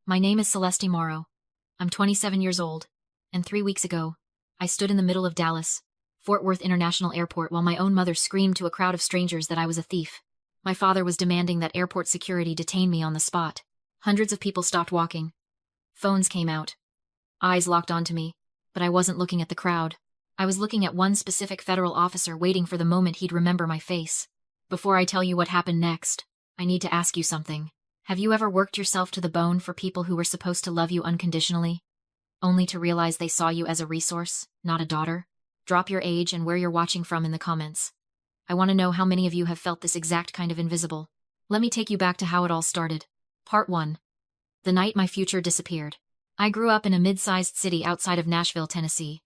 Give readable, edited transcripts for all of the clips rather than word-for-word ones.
My name is Celeste Morrow. I'm 27 years old, and 3 weeks ago, I stood in the middle of Dallas, Fort Worth International Airport while my own mother screamed to a crowd of strangers that I was a thief. My father was demanding that airport security detain me on the spot. Hundreds of people stopped walking. Phones came out. Eyes locked onto me, but I wasn't looking at the crowd. I was looking at one specific federal officer waiting for the moment he'd remember my face. Before I tell you what happened next, I need to ask you something. Have you ever worked yourself to the bone for people who were supposed to love you unconditionally, only to realize they saw you as a resource, not a daughter? Drop your age and where you're watching from in the comments. I want to know how many of you have felt this exact kind of invisible. Let me take you back to how it all started. Part 1. The night my future disappeared. I grew up in a mid-sized city outside of Nashville, Tennessee,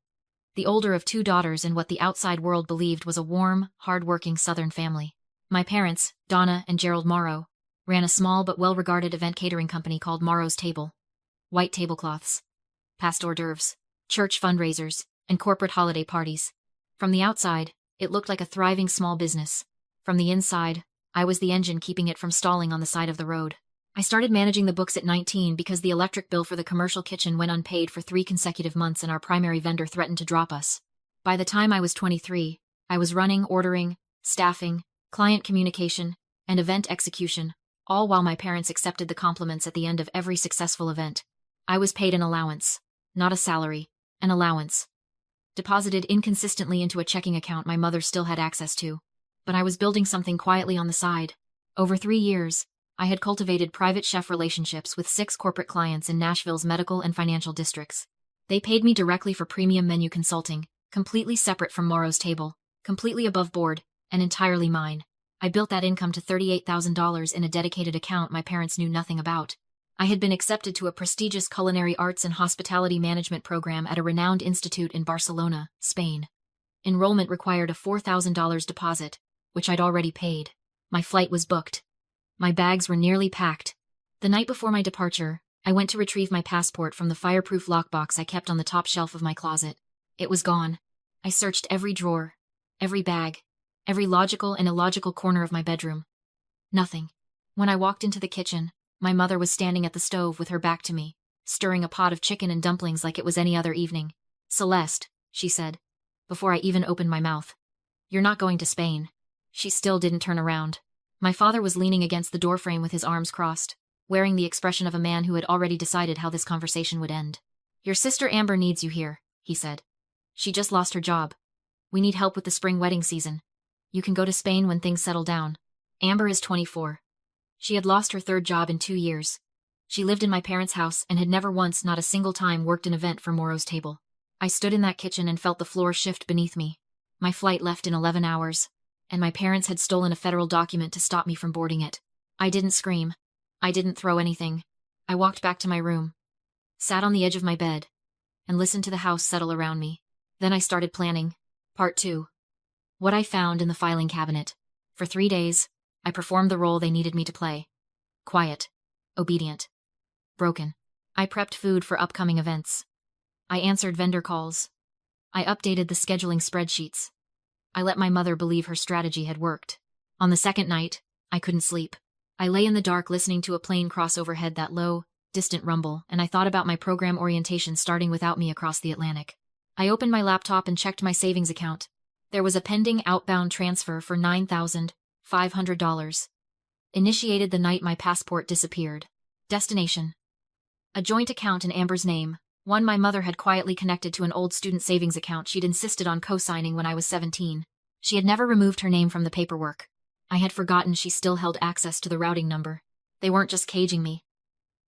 the older of 2 daughters in what the outside world believed was a warm, hard-working Southern family. My parents, Donna and Gerald Morrow, ran a small but well-regarded event catering company called Morrow's Table. White tablecloths, past hors d'oeuvres, church fundraisers, and corporate holiday parties. From the outside, it looked like a thriving small business. From the inside, I was the engine keeping it from stalling on the side of the road. I started managing the books at 19 because the electric bill for the commercial kitchen went unpaid for 3 consecutive months and our primary vendor threatened to drop us. By the time I was 23, I was running, ordering, staffing, client communication, and event execution, all while my parents accepted the compliments at the end of every successful event. I was paid an allowance, not a salary, an allowance, deposited inconsistently into a checking account my mother still had access to. But I was building something quietly on the side. Over 3 years, I had cultivated private chef relationships with 6 corporate clients in Nashville's medical and financial districts. They paid me directly for premium menu consulting, completely separate from Morrow's Table, completely above board, and entirely mine. I built that income to $38,000 in a dedicated account my parents knew nothing about. I had been accepted to a prestigious culinary arts and hospitality management program at a renowned institute in Barcelona, Spain. Enrollment required a $4,000 deposit, which I'd already paid. My flight was booked. My bags were nearly packed. The night before my departure, I went to retrieve my passport from the fireproof lockbox I kept on the top shelf of my closet. It was gone. I searched every drawer, every bag, every logical and illogical corner of my bedroom. Nothing. When I walked into the kitchen, my mother was standing at the stove with her back to me, stirring a pot of chicken and dumplings like it was any other evening. "Celeste," she said, before I even opened my mouth. "You're not going to Spain." She still didn't turn around. My father was leaning against the doorframe with his arms crossed, wearing the expression of a man who had already decided how this conversation would end. "Your sister Amber needs you here," he said. "She just lost her job. We need help with the spring wedding season. You can go to Spain when things settle down." Amber is 24. She had lost her 3rd job in 2 years. She lived in my parents' house and had never once, not a single time, worked an event for Morrow's Table. I stood in that kitchen and felt the floor shift beneath me. My flight left in 11 hours. And my parents had stolen a federal document to stop me from boarding it. I didn't scream. I didn't throw anything. I walked back to my room, sat on the edge of my bed, and listened to the house settle around me. Then I started planning. Part 2. What I found in the filing cabinet. For 3 days, I performed the role they needed me to play. Quiet, obedient, broken. I prepped food for upcoming events. I answered vendor calls. I updated the scheduling spreadsheets. I let my mother believe her strategy had worked. On the 2nd night, I couldn't sleep. I lay in the dark listening to a plane cross overhead, that low, distant rumble, and I thought about my program orientation starting without me across the Atlantic. I opened my laptop and checked my savings account. There was a pending outbound transfer for $9,500. Initiated the night my passport disappeared. Destination: a joint account in Amber's name, one my mother had quietly connected to an old student savings account she'd insisted on co-signing when I was 17. She had never removed her name from the paperwork. I had forgotten she still held access to the routing number. They weren't just caging me.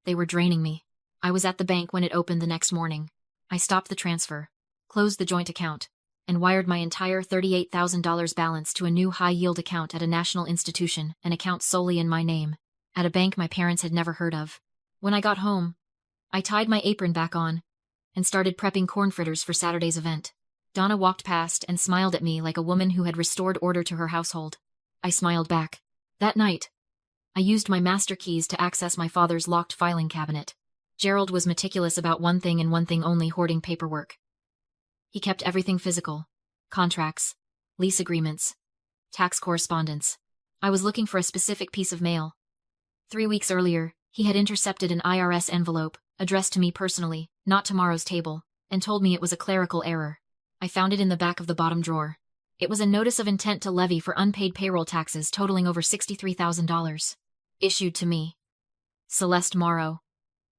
They were draining me. I was at the bank when it opened the next morning. I stopped the transfer, closed the joint account, and wired my entire $38,000 balance to a new high-yield account at a national institution, an account solely in my name, at a bank my parents had never heard of. When I got home, I tied my apron back on and started prepping corn fritters for Saturday's event. Donna walked past and smiled at me like a woman who had restored order to her household. I smiled back. That night, I used my master keys to access my father's locked filing cabinet. Gerald was meticulous about one thing and one thing only: hoarding paperwork. He kept everything physical: contracts, lease agreements, tax correspondence. I was looking for a specific piece of mail. 3 weeks earlier, He had intercepted an IRS envelope, addressed to me personally, not Tomorrow's Table, and told me it was a clerical error. I found it in the back of the bottom drawer. It was a notice of intent to levy for unpaid payroll taxes totaling over $63,000. Issued to me. Celeste Morrow.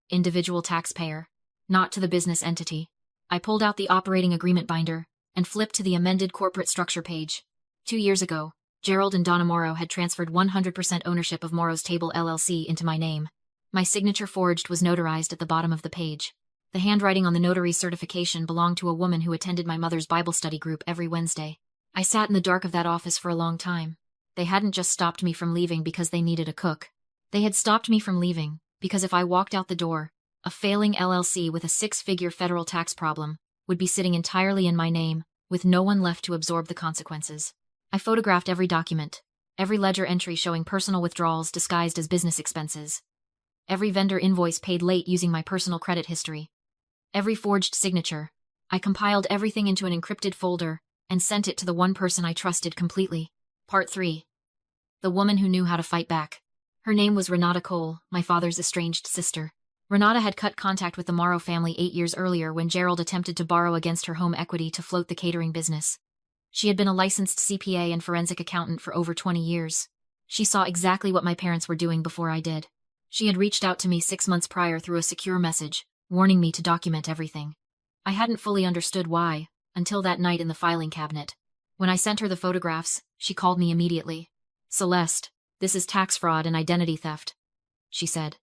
Individual taxpayer. Not to the business entity. I pulled out the operating agreement binder and flipped to the amended corporate structure page. 2 years ago, Gerald and Donna Morrow had transferred 100% ownership of Morrow's Table LLC into my name. My signature forged was notarized at the bottom of the page. The handwriting on the notary's certification belonged to a woman who attended my mother's Bible study group every Wednesday. I sat in the dark of that office for a long time. They hadn't just stopped me from leaving because they needed a cook. They had stopped me from leaving because if I walked out the door, a failing LLC with a 6-figure federal tax problem would be sitting entirely in my name, with no one left to absorb the consequences. I photographed every document, every ledger entry showing personal withdrawals disguised as business expenses, every vendor invoice paid late using my personal credit history, every forged signature. I compiled everything into an encrypted folder and sent it to the one person I trusted completely. Part 3. The woman who knew how to fight back. Her name was Renata Cole, my father's estranged sister. Renata had cut contact with the Morrow family 8 years earlier when Gerald attempted to borrow against her home equity to float the catering business. She had been a licensed CPA and forensic accountant for over 20 years. She saw exactly what my parents were doing before I did. She had reached out to me 6 months prior through a secure message, warning me to document everything. I hadn't fully understood why, until that night in the filing cabinet. When I sent her the photographs, she called me immediately. "Celeste, this is tax fraud and identity theft," she said.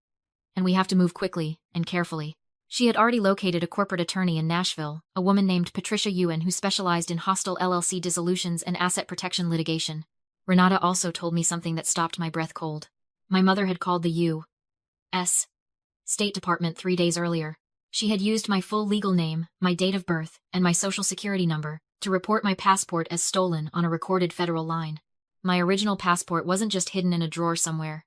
"And we have to move quickly and carefully." She had already located a corporate attorney in Nashville, a woman named Patricia Ewan who specialized in hostile LLC dissolutions and asset protection litigation. Renata also told me something that stopped my breath cold. My mother had called the U.S. State Department 3 days earlier. She had used my full legal name, my date of birth, and my social security number to report my passport as stolen on a recorded federal line. My original passport wasn't just hidden in a drawer somewhere.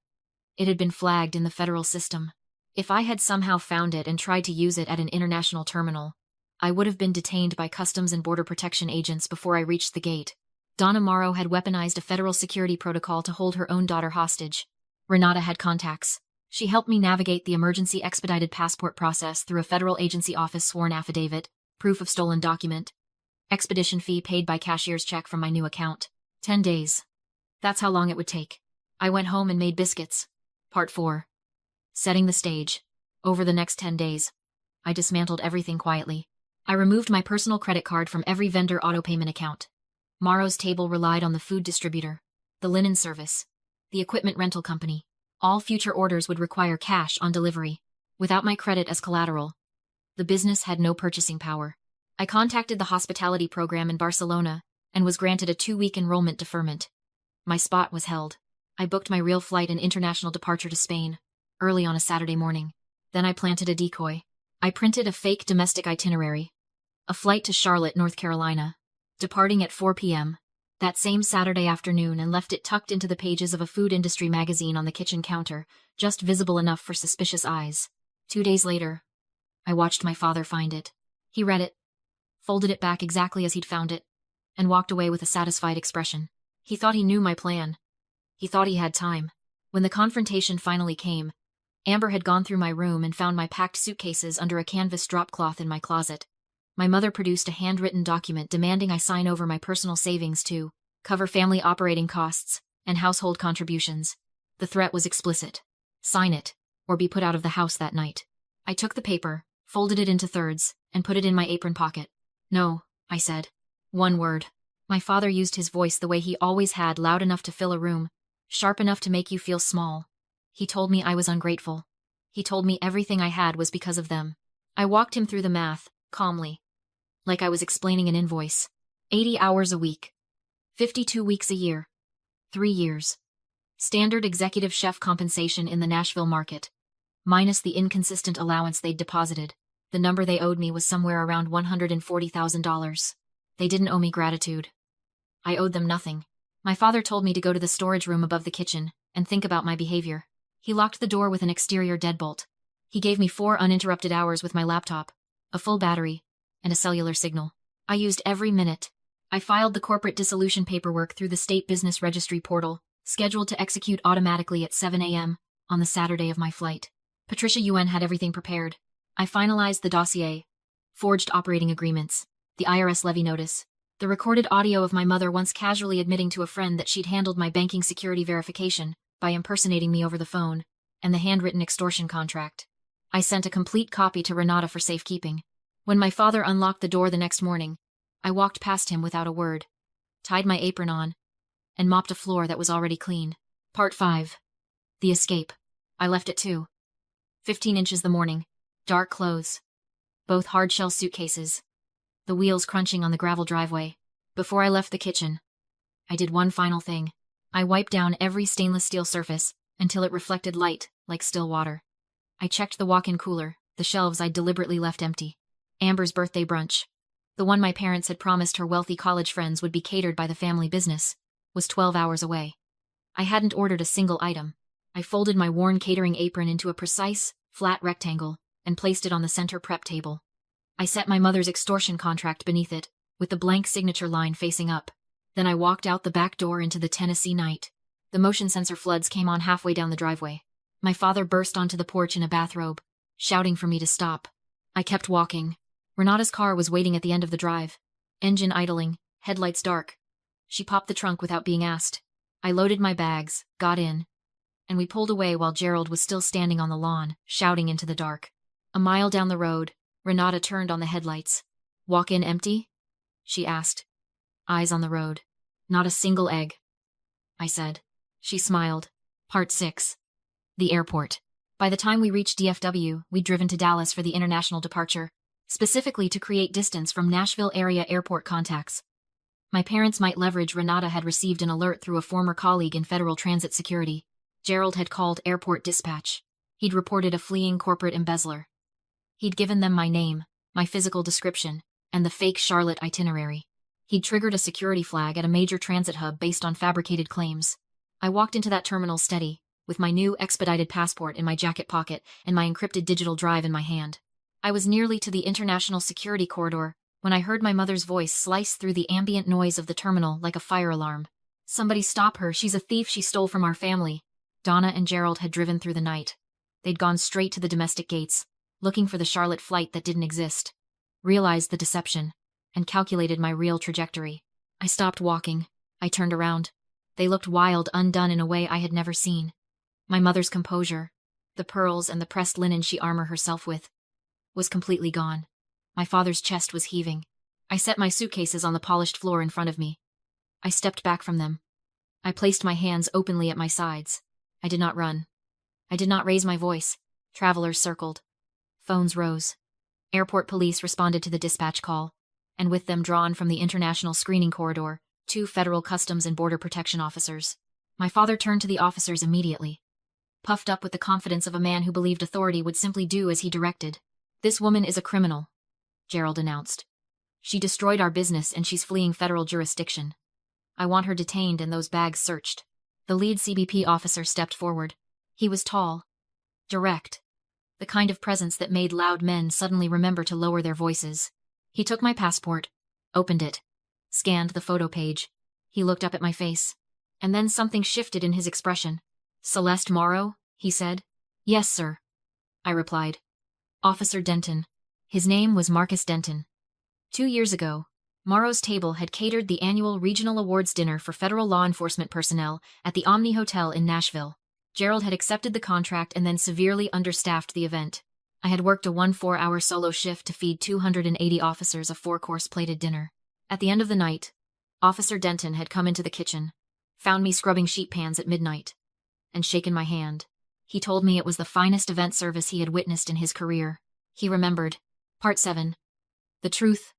It had been flagged in the federal system. If I had somehow found it and tried to use it at an international terminal, I would have been detained by Customs and Border Protection agents before I reached the gate. Donna Morrow had weaponized a federal security protocol to hold her own daughter hostage. Renata had contacts. She helped me navigate the emergency expedited passport process through a federal agency office sworn affidavit, proof of stolen document, expedition fee paid by cashier's check from my new account. 10 days. That's how long it would take. I went home and made biscuits. Part 4. Setting the stage. Over the next 10 days, I dismantled everything quietly. I removed my personal credit card from every vendor auto-payment account. Morrow's Table relied on the food distributor, the linen service, the equipment rental company. All future orders would require cash on delivery. Without my credit as collateral, the business had no purchasing power. I contacted the hospitality program in Barcelona and was granted a 2-week enrollment deferment. My spot was held. I booked my real flight and international departure to Spain, early on a Saturday morning. Then I planted a decoy. I printed a fake domestic itinerary. A flight to Charlotte, North Carolina, departing at 4 p.m. that same Saturday afternoon, and left it tucked into the pages of a food industry magazine on the kitchen counter, just visible enough for suspicious eyes. 2 days later, I watched my father find it. He read it, folded it back exactly as he'd found it, and walked away with a satisfied expression. He thought he knew my plan. He thought he had time. When the confrontation finally came, Amber had gone through my room and found my packed suitcases under a canvas drop cloth in my closet. My mother produced a handwritten document demanding I sign over my personal savings to cover family operating costs and household contributions. The threat was explicit. Sign it, or be put out of the house that night. I took the paper, folded it into thirds, and put it in my apron pocket. "No," I said. One word. My father used his voice the way he always had, loud enough to fill a room, sharp enough to make you feel small. He told me I was ungrateful. He told me everything I had was because of them. I walked him through the math, calmly, like I was explaining an invoice. 80 hours a week. 52 weeks a year. 3 years. Standard executive chef compensation in the Nashville market. Minus the inconsistent allowance they'd deposited. The number they owed me was somewhere around $140,000. They didn't owe me gratitude. I owed them nothing. My father told me to go to the storage room above the kitchen and think about my behavior. He locked the door with an exterior deadbolt. He gave me 4 uninterrupted hours with my laptop, a full battery, and a cellular signal. I used every minute. I filed the corporate dissolution paperwork through the state business registry portal, scheduled to execute automatically at 7 a.m. on the Saturday of my flight. Patricia Yuen had everything prepared. I finalized the dossier, forged operating agreements, the IRS levy notice, the recorded audio of my mother once casually admitting to a friend that she'd handled my banking security verification by impersonating me over the phone, and the handwritten extortion contract. I sent a complete copy to Renata for safekeeping. When my father unlocked the door the next morning, I walked past him without a word, tied my apron on, and mopped a floor that was already clean. Part 5. The Escape. I left at 2:15 the morning. Dark clothes. Both hard-shell suitcases. The wheels crunching on the gravel driveway. Before I left the kitchen, I did one final thing. I wiped down every stainless steel surface until it reflected light like still water. I checked the walk-in cooler, the shelves I'd deliberately left empty. Amber's birthday brunch, the one my parents had promised her wealthy college friends would be catered by the family business, was 12 hours away. I hadn't ordered a single item. I folded my worn catering apron into a precise, flat rectangle and placed it on the center prep table. I set my mother's extortion contract beneath it, with the blank signature line facing up. Then I walked out the back door into the Tennessee night. The motion sensor floods came on halfway down the driveway. My father burst onto the porch in a bathrobe, shouting for me to stop. I kept walking. Renata's car was waiting at the end of the drive, engine idling, headlights dark. She popped the trunk without being asked. I loaded my bags, got in, and we pulled away while Gerald was still standing on the lawn, shouting into the dark. A mile down the road, Renata turned on the headlights. "Walk-in empty?" she asked. Eyes on the road. "Not a single egg," I said. She smiled. Part 6. The Airport. By the time we reached DFW, we'd driven to Dallas for the international departure, specifically to create distance from Nashville area airport contacts. My parents might leverage Renata had received an alert through a former colleague in Federal Transit Security. Gerald had called airport dispatch. He'd reported a fleeing corporate embezzler. He'd given them my name, my physical description, and the fake Charlotte itinerary. He'd triggered a security flag at a major transit hub based on fabricated claims. I walked into that terminal steady, with my new expedited passport in my jacket pocket and my encrypted digital drive in my hand. I was nearly to the international security corridor when I heard my mother's voice slice through the ambient noise of the terminal like a fire alarm. "Somebody stop her, she's a thief, she stole from our family." Donna and Gerald had driven through the night. They'd gone straight to the domestic gates, looking for the Charlotte flight that didn't exist. Realized the deception, and calculated my real trajectory. I stopped walking. I turned around. They looked wild, undone in a way I had never seen. My mother's composure, the pearls and the pressed linen she armored herself with, was completely gone. My father's chest was heaving. I set my suitcases on the polished floor in front of me. I stepped back from them. I placed my hands openly at my sides. I did not run. I did not raise my voice. Travelers circled. Phones rose. Airport police responded to the dispatch call, and with them drawn from the international screening corridor, 2 Federal Customs and Border Protection officers. My father turned to the officers immediately, puffed up with the confidence of a man who believed authority would simply do as he directed. "This woman is a criminal," Gerald announced. "She destroyed our business and she's fleeing federal jurisdiction. I want her detained and those bags searched." The lead CBP officer stepped forward. He was tall, direct, the kind of presence that made loud men suddenly remember to lower their voices. He took my passport, opened it, scanned the photo page. He looked up at my face, and then something shifted in his expression. "Celeste Morrow?" he said. "Yes, sir," I replied. "Officer Denton." His name was Marcus Denton. 2 years ago, Morrow's Table had catered the annual regional awards dinner for federal law enforcement personnel at the Omni Hotel in Nashville. Gerald had accepted the contract and then severely understaffed the event. I had worked a 4-hour solo shift to feed 280 officers a 4-course plated dinner. At the end of the night, Officer Denton had come into the kitchen, found me scrubbing sheet pans at midnight, and shaken my hand. He told me it was the finest event service he had witnessed in his career. He remembered. Part 7. The truth.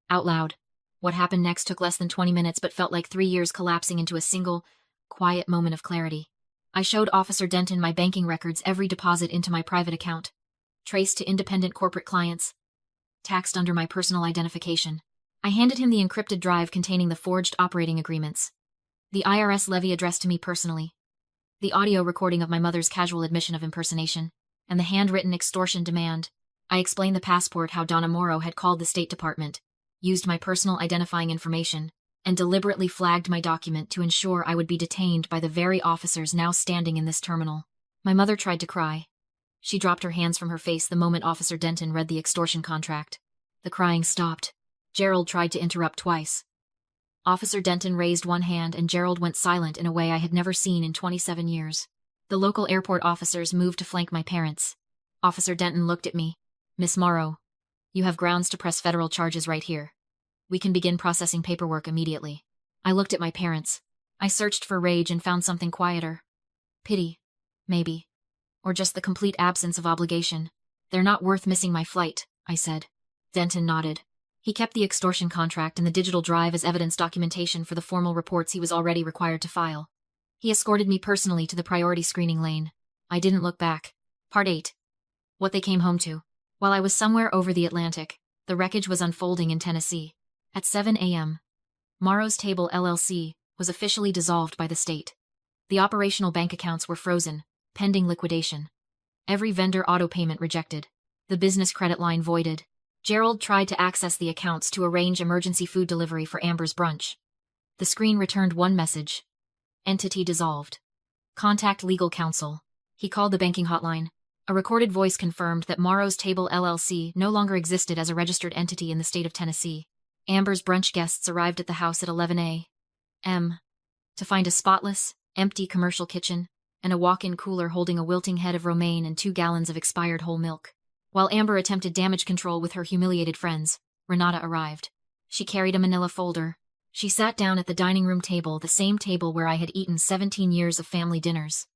Out loud. What happened next took less than 20 minutes but felt like 3 years collapsing into a single, quiet moment of clarity. I showed Officer Denton my banking records, every deposit into my private account, traced to independent corporate clients, taxed under my personal identification. I handed him the encrypted drive containing the forged operating agreements, the IRS levy addressed to me personally, the audio recording of my mother's casual admission of impersonation, and the handwritten extortion demand. I explained the passport, how Donna Morrow had called the State Department, used my personal identifying information, and deliberately flagged my document to ensure I would be detained by the very officers now standing in this terminal. My mother tried to cry, She dropped her hands from her face the moment Officer Denton read the extortion contract. The crying stopped. Gerald tried to interrupt twice. Officer Denton raised one hand and Gerald went silent in a way I had never seen in 27 years. The local airport officers moved to flank my parents. Officer Denton looked at me. Miss Morrow, you have grounds to press federal charges right here. We can begin processing paperwork immediately. I looked at my parents. I searched for rage and found something quieter. Pity, maybe. Or just the complete absence of obligation. They're not worth missing my flight, I said. Denton nodded. He kept the extortion contract and the digital drive as evidence documentation for the formal reports he was already required to file. He escorted me personally to the priority screening lane. I didn't look back. Part 8. What they came home to. While I was somewhere over the Atlantic, the wreckage was unfolding in Tennessee. At 7 a.m., Morrow's Table LLC was officially dissolved by the state. The operational bank accounts were frozen, pending liquidation. Every vendor auto payment rejected. The business credit line voided. Gerald tried to access the accounts to arrange emergency food delivery for Amber's brunch. The screen returned one message. Entity dissolved. Contact legal counsel. He called the banking hotline. A recorded voice confirmed that Morrow's Table LLC no longer existed as a registered entity in the state of Tennessee. Amber's brunch guests arrived at the house at 11 a.m. to find a spotless, empty commercial kitchen and a walk-in cooler holding a wilting head of romaine and 2 gallons of expired whole milk. While Amber attempted damage control with her humiliated friends, Renata arrived. She carried a manila folder. She sat down at the dining room table, the same table where I had eaten 17 years of family dinners.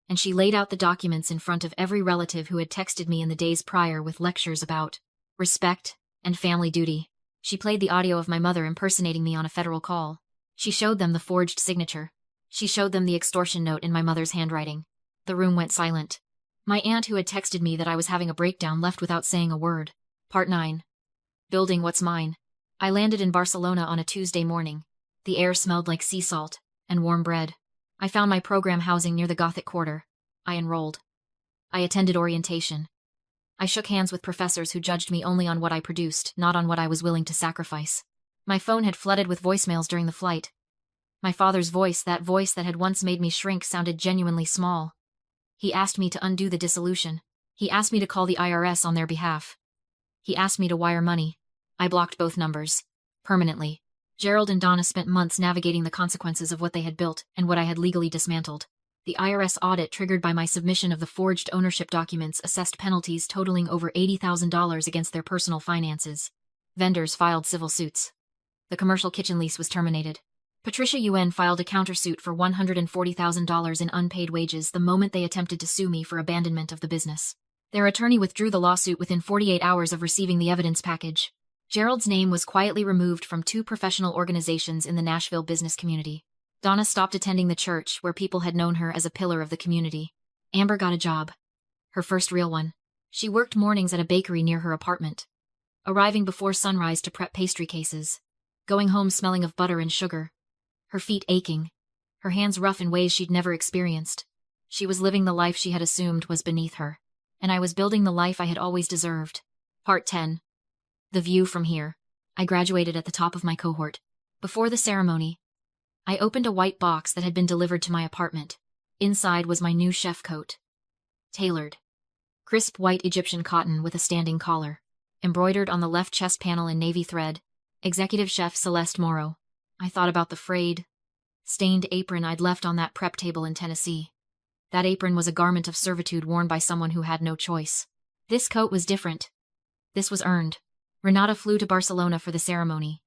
And she laid out the documents in front of every relative who had texted me in the days prior with lectures about respect and family duty. She played the audio of my mother impersonating me on a federal call. She showed them the forged signature. She showed them the extortion note in my mother's handwriting. The room went silent. My aunt who had texted me that I was having a breakdown left without saying a word. Part 9. Building what's mine. I landed in Barcelona on a Tuesday morning. The air smelled like sea salt and warm bread. I found my program housing near the Gothic Quarter. I enrolled. I attended orientation. I shook hands with professors who judged me only on what I produced, not on what I was willing to sacrifice. My phone had flooded with voicemails during the flight. My father's voice, that voice that had once made me shrink, sounded genuinely small. He asked me to undo the dissolution. He asked me to call the IRS on their behalf. He asked me to wire money. I blocked both numbers. Permanently. Gerald and Donna spent months navigating the consequences of what they had built and what I had legally dismantled. The IRS audit triggered by my submission of the forged ownership documents assessed penalties totaling over $80,000 against their personal finances. Vendors filed civil suits. The commercial kitchen lease was terminated. Patricia Yuen filed a countersuit for $140,000 in unpaid wages the moment they attempted to sue me for abandonment of the business. Their attorney withdrew the lawsuit within 48 hours of receiving the evidence package. Gerald's name was quietly removed from 2 professional organizations in the Nashville business community. Donna stopped attending the church, where people had known her as a pillar of the community. Amber got a job. Her first real one. She worked mornings at a bakery near her apartment, arriving before sunrise to prep pastry cases, going home smelling of butter and sugar, her feet aching, her hands rough in ways she'd never experienced. She was living the life she had assumed was beneath her, and I was building the life I had always deserved. Part 10. The view from here. I graduated at the top of my cohort. Before the ceremony, I opened a white box that had been delivered to my apartment. Inside was my new chef coat. Tailored. Crisp white Egyptian cotton with a standing collar. Embroidered on the left chest panel in navy thread. Executive Chef Celeste Morrow. I thought about the frayed, stained apron I'd left on that prep table in Tennessee. That apron was a garment of servitude worn by someone who had no choice. This coat was different. This was earned. Renata flew to Barcelona for the ceremony.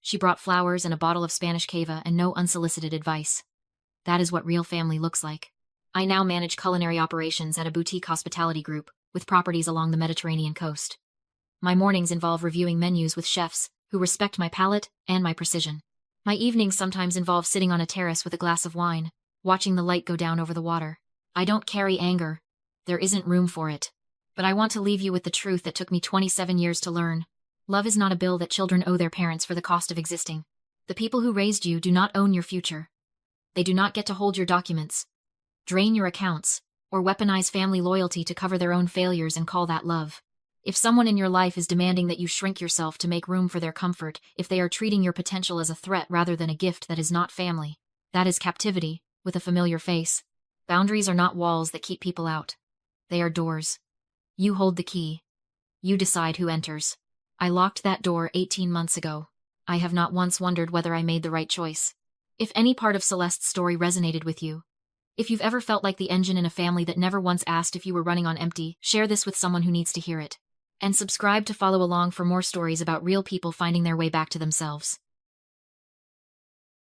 She brought flowers and a bottle of Spanish cava and no unsolicited advice. That is what real family looks like. I now manage culinary operations at a boutique hospitality group, with properties along the Mediterranean coast. My mornings involve reviewing menus with chefs who respect my palate and my precision. My evenings sometimes involve sitting on a terrace with a glass of wine, watching the light go down over the water. I don't carry anger. There isn't room for it. But I want to leave you with the truth that took me 27 years to learn. Love is not a bill that children owe their parents for the cost of existing. The people who raised you do not own your future. They do not get to hold your documents, drain your accounts, or weaponize family loyalty to cover their own failures and call that love. If someone in your life is demanding that you shrink yourself to make room for their comfort, if they are treating your potential as a threat rather than a gift that is not family, that is captivity, with a familiar face. Boundaries are not walls that keep people out. They are doors. You hold the key. You decide who enters. I locked that door 18 months ago. I have not once wondered whether I made the right choice. If any part of Celeste's story resonated with you, if you've ever felt like the engine in a family that never once asked if you were running on empty, share this with someone who needs to hear it. And subscribe to follow along for more stories about real people finding their way back to themselves.